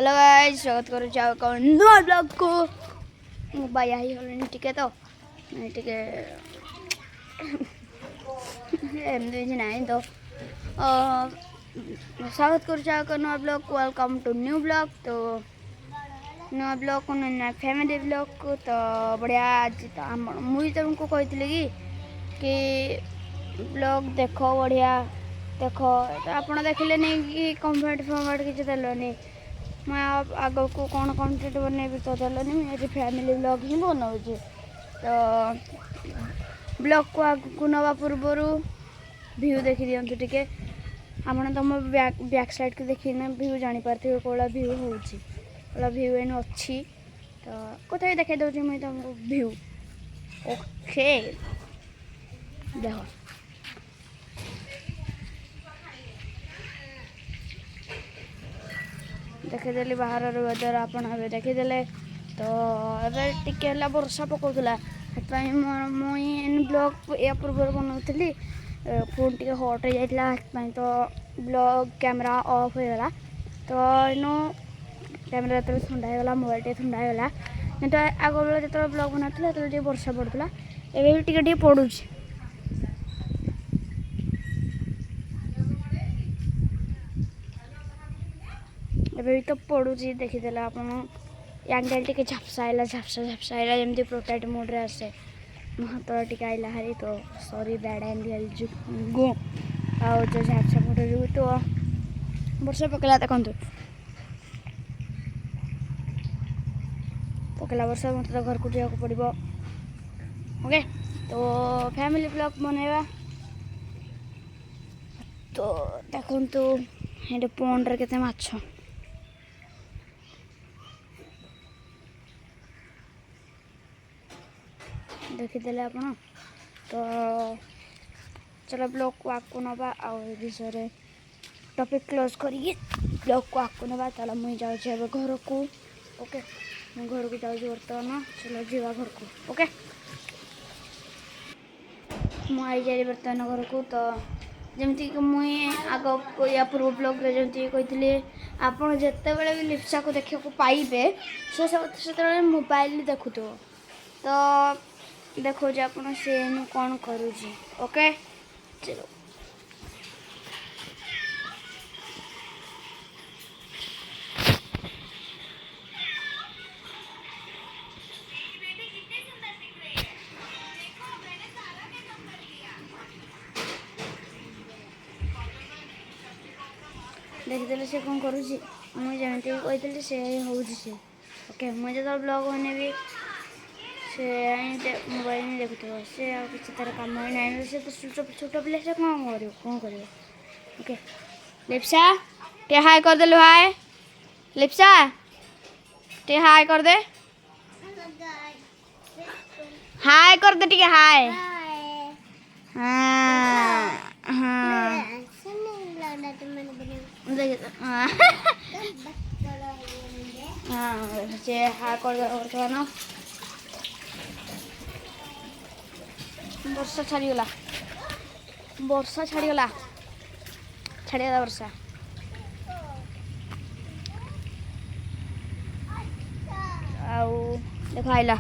Hello guys स्वागत करुँ नुआ ब्लॉग को मु बाया ही हलनी टिके तो टिके एमती किसी ना तो स्वागत करुँ नुआ ब्लॉग को वेलकम टू न्यू ब्लॉग तो नुआ ब्लॉग को नया फैमिली ब्लॉग को तो बढ़िया आज तो मुझे तुमको कही कि ब्लॉग देखो बढ़िया देखो तो आप देखिले नहीं कि कमेंट फमेंट किसी देलनी मैं आग को कौन कंटेंट बनैबी तो देलनी मुझे फैमिली ब्लॉग ही बनाऊँ तो ब्लॉग को आग को नवा पूर्वर व्यू देखी दिंतु टिके आप तुम बैक साइड को देखी व्यू जापारे कौला व्यू होला व्यू एन अच्छी तो कथा देखा दूसरी मुझे तुमको व्यू ओके देख देखीदेली बाहर वेदर आप देखीदे तो टे वर्षा पकाला मुझे ब्लॉग या पूर्व बनाऊली फोन टे हट हो जाता तो ब्लॉग कैमेरा ऑफ होगा तो इनो कैमेरा जो ठंडा मोबाइल टे ठंडा होगा नहीं तो आग बेले जो ब्लॉग बनाता तो वर्षा पड़ता एवं टे पड़ू एवं तो पड़ूची देखीदे आप एंगल टे झापसा जमी प्रोटेक्ट मोड रे आसे मो हाथ टे आइला हारी तो सॉरी बैड एंगल गो आउ जो झापसा फोटो जो तो वर्षा पकड़ा देखते पकड़ा वर्षा मत तो घर को जावाक पड़ो ओके तो फैमिली ब्लॉग बनवा तो देखु ये पॉन्ड रे केते माछ देखीदे आप तो चलो ब्लॉग को आगू नवा विषय टॉपिक क्लोज करिए ब्लॉग को आगू नवा चलो मुझे जाऊँ घर को ओके मु घर को जाऊँ बर्तमान चलो जीवा घर को ओके मुझे जाए बर्तमान घर को तो जमती कि मुझे आग या पूर्व ब्लॉग रे जमती कही आप जिते बड़े भी लिप्सा को देखा पाइबे से मोबाइल देखु तो देखो आप कौन करुँगी ओके चलो देखीदे से कौन करुँगी मुझे जमी कही से होचे ओके मुझे जो ब्लॉग बनेबी से मोबाइल नहीं देखुव से किसी तरह कम ही ना से तो छोट पिला से कौन कर ओके लिप्सा टे हाय कर दे हाय लिप्सा टे हाय कर दे हाय कर दे टे हाय हाँ हाँ हाँ से हाय कर दे ना वर्षा छाड़गला छाड़गला छाड़गला वर्षा आउ देख आइला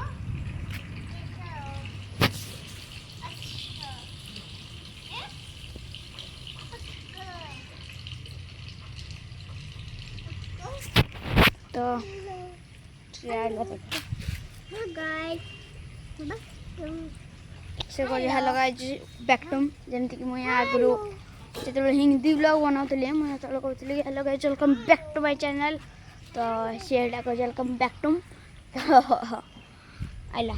तो आइला से लगा बैकटम जमीक मुझे आगु जो हिंदी ब्लॉग बनाऊली मुझे कहती hello guys welcome back to my channel तो सी वेलकम बैक टू आइला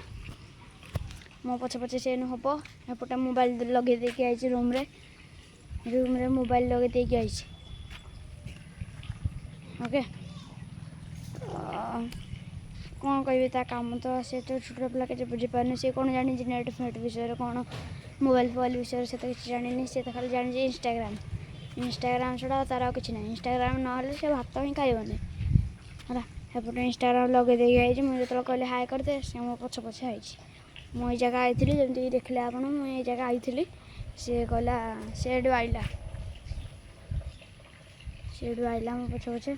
मो पछे पछे से हम एपटे मोबाइल लगे देके आई रूम रे मोबाइल लगे देके आई ओके कौन कह कम तो से तो छोट पिला के बुझीपारे सी कौन जानी नेट फेट विषय कौन मोबाइल फोबाइल विषय से तो किसी जानी सी तो खाली जानी इंस्टाग्राम छड़ा तार किसी ना इंस्टाग्राम ना से भात ही खाइबनी है एपटे इंस्टाग्राम लगे देके आई मुझे जो कहली हाय करदे से मो पछे पछे आई मुझे जगह आई जमी देखिले आप मुझे जगह आई सी कहला सेडू आइला मो पछे पछे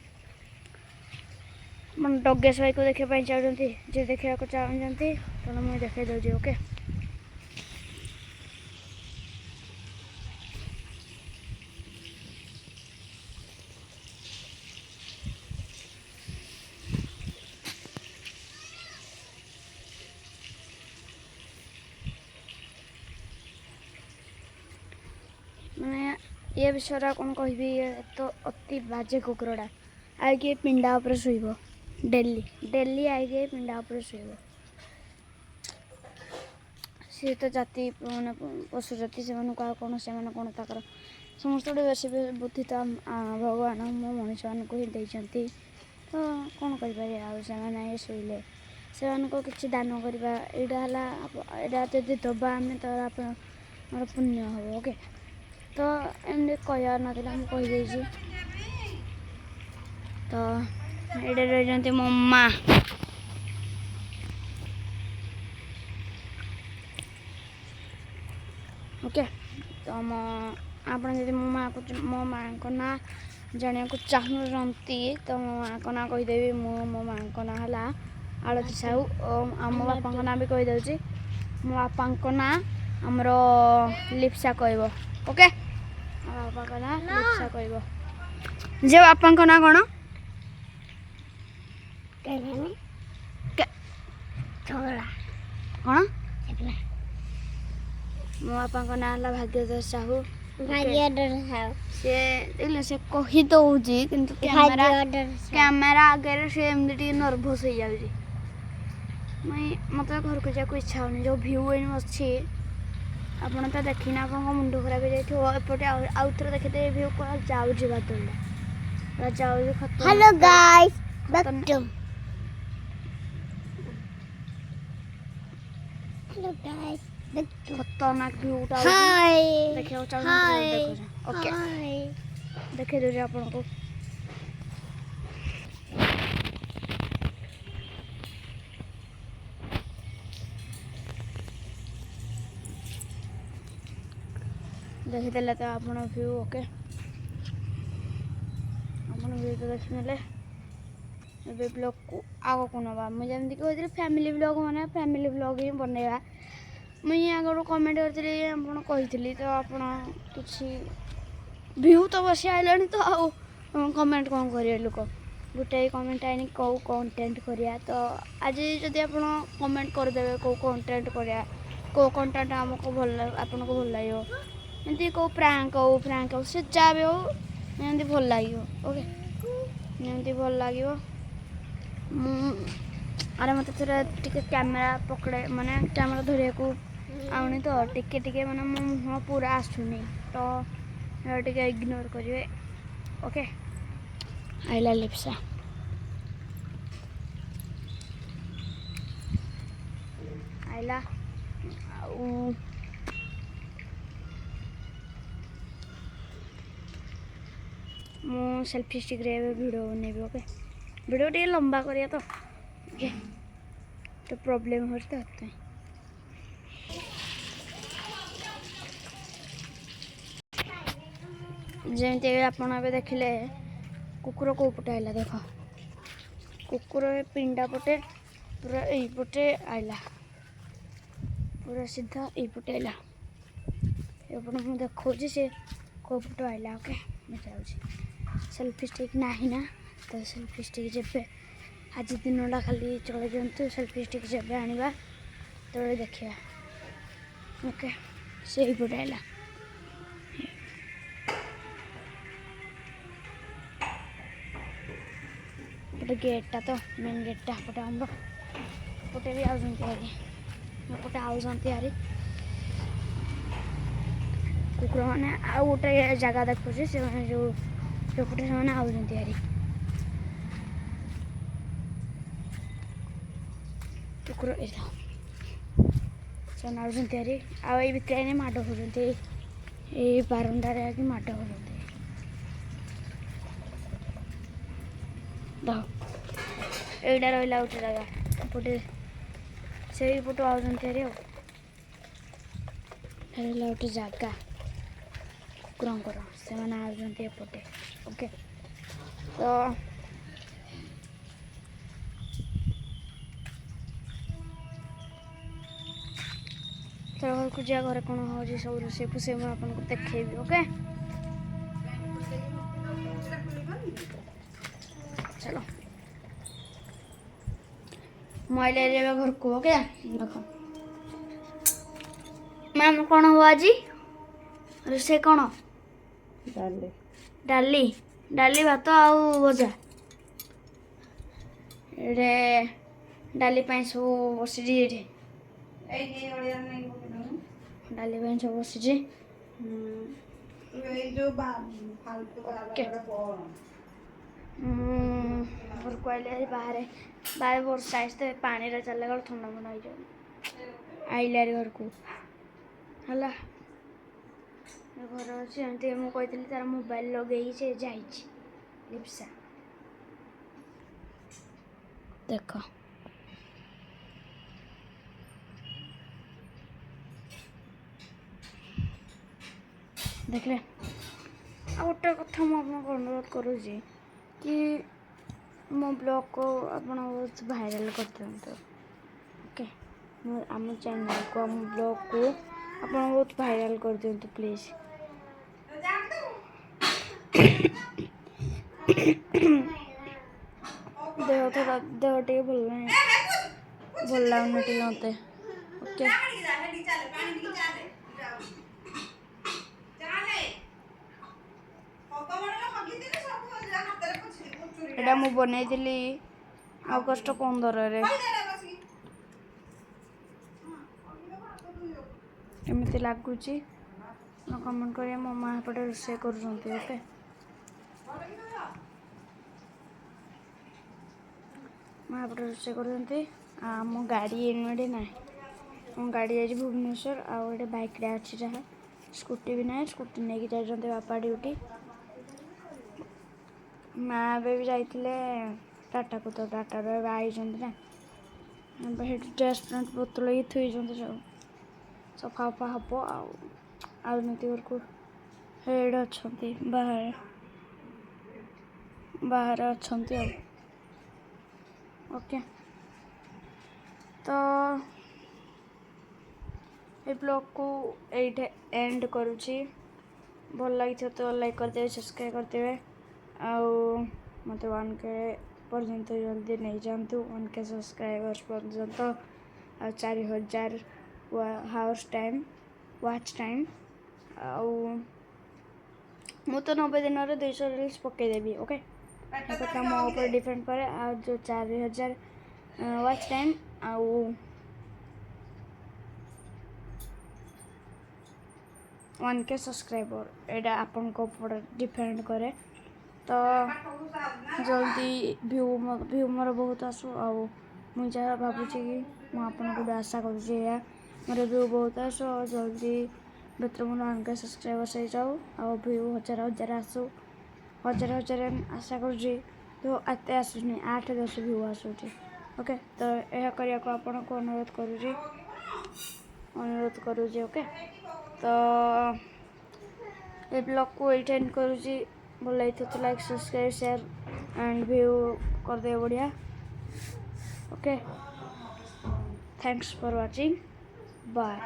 मन डगेश भाई को देखा चाहते जे देखा चाहते तो मुझे देखा दूसरी ओके मैंने ये विषय कौन कह तो अति बाजे कुकुरटा आगे पिंडा उपर शुब डेली डेली आगे पिंडा उपर शुब सी तो जाति मैंने पशु जाति से कौन से कौन तर समस्त बेस बुद्धि तो भगवान मो मनीष मान को ही देती तो कौन कर शुले से किसी दान करवा यहाँ जदि दबा आम तो आप पुण्य हम ओके तो एमती कह ना मुझे तो ये रही मो माँ ओके तो आप मो माँ को ना जाना को चाहती तो मो माँ को ना कहीदेवी मो माँ को ना है आलती साहू और मो बापा को ना भी कहीदे मो बापा को ना आमर लिप्सा कह ओके बापा को ना लिप्सा कह जे बापा को ना कौन कौन मो बापा को ना है भाग्यधर साहू से कही दौची कि कैमेरा आगे से एमती नर्भस हो जाऊँगी मत घर को जाक इच्छा होनी जो भ्यू अच्छी आपड़ तो देखना आप मुंड खराब हो जापटे आउ थे देखते भ्यू कौन जाऊँगी बादल जाऊँगी खतरनाक भ्यूटा देखा चाहूँ ओके देखे दूसरे आपन को देखीदे तो आप व्यू ओके आप व्यू तो देखने ए ब्लॉग को आग को नवा मुझे कहती फैमिली ब्लॉग मैंने फैमिली ब्लॉग ही बनवा मुझे आगे कमेंट करी तो आप किसी व्यू तो बस आइला तो आउ कमेंट कौन करेंगे लोक गोटे कमेंट आनी कौ कंटेंट करिया तो आज जदि आप कमेंट करदे कौ कंटेंट करिया कौ कंटेंट आमको भल आपन को भल लगे एमती कौ प्रैंक हो से जहाँ भी हो एमती भल लगे ओके एमती भल लगे अरे मत थोड़ा टिके कैमेरा पकड़े माने कैमेरा धरिया को आउनी तो टिके टिके माने मो मुँह पूरा आसुनी तो टिके इग्नोर करिवे ओके आइला लिप्सा आइला मो सेल्फी स्टिक रे वीडियो बनेबी ओके वीडियो टे लंबा करिया तो ओके तो प्रॉब्लम हो तो जमी आप देखिले कुकुर कौ पटे आइला देख कुकुर पिंडा पटे पूरा यपटे आइला पूरा सीधा यपटे आइला एपटे मुझे देखा से कौ पटे आइला ओके मुझे सेल्फी स्टिक नहीं ना तो सेल्फी स्टिक जब आज दिनटा खाली चल दिंतु सेल्फी स्टिक जब आने तो देखा ओके से यपटे आइला गोटे गेटा तो मेन गेटा पटे आम पटे भी आते आरी कुकुर मैंने आउ गोटे जगह देखुचे से जो पटे से आरी कुकुर से आरी आई भितर माड़ हो बारंडार आगे माड़ हो एटा रहा गोटे जगह पटे से पटु आरी रहा गोटे जगह कुकुर से आते ओके तो तो घर को जा घर कौन हो सब रोसे फुसे मुझे आपको देखेबी ओके चलो मोबाइल ले घर को ओके देख मैम कौन हो आज रोसे कौन डाली डाली भात आउ भजा ये डाली सब बसी डाली सब बसी घर को आइले बाहर बाहर वर्षा आसते पानी रे चलने गला ठंडा मन हो आइले घर को है घर अच्छे एमती मुझे तार मोबाइल लगे से लिप्सा देख देखले आ गोटे कथा मुझे अनुरोध करुँगी कि मो ब्लॉग को आप बहुत भाइराल कर दिखाँ ओके आम चैनल को आम ब्लॉग को आप बहुत भाइराल कर दिखाँ प्लीज देह थोड़ा देह टे भल लगुन टे मत ओके एटा मु बनईली अगस्ट 15 एमती लगुच कमेंट करें मो माँ पटे रोषे कर ओके माँ पटे रोषे कर मो गाड़ी एने ना मो गाड़ी जाइए भुवनेश्वर आए बाइक रे अच्छी जहाँ स्कूटी भी ना स्कूटी नहीं जाते बापा ड्यूटी माँ भी जाइए टाटा को तो टाटा आई ना रेस्टोरेंट बोतल ही थी सब सफा फा हम आमती घर को हेड अच्छा बाहर अच्छा ओके तो ये ब्लॉग को ये एंड करुँची भल लगी तो लाइक करदे सब्सक्राइब करदे मत 1K पर्यंत जल्दी नहीं जातु 1K सब्सक्राइबर्स पर्यंत 4000 हावर्स टाइम वाच टाइम मु तो 90 दिन 200 रील्स पकईदेवी ओके कथा मो ऊपर डिपेंड करे आ जो 4000 वाच टाइम आउ 1K सब्सक्राइबर एटा आपन को ऊपर डिपेंड करे तो जल्दी व्यू मोर बहुत आसू मुझे भावुँ कि मुझे आशा कर मोर व्यू बहुत आसू जल्दी भर मोर 1K सब्सक्राइबर्स हो जाऊ आ व्यू 1000 आसू 1000 आशा कर तो आते आसुनी 8-10 व्यू आसूँ ओके तो यह करने को आपन को अनुरोध करुँगी ओके तो ये ब्लॉग को एंड करुँगी भल लगी तो like subscribe share and view कर दे बढ़िया okay thanks for watching bye.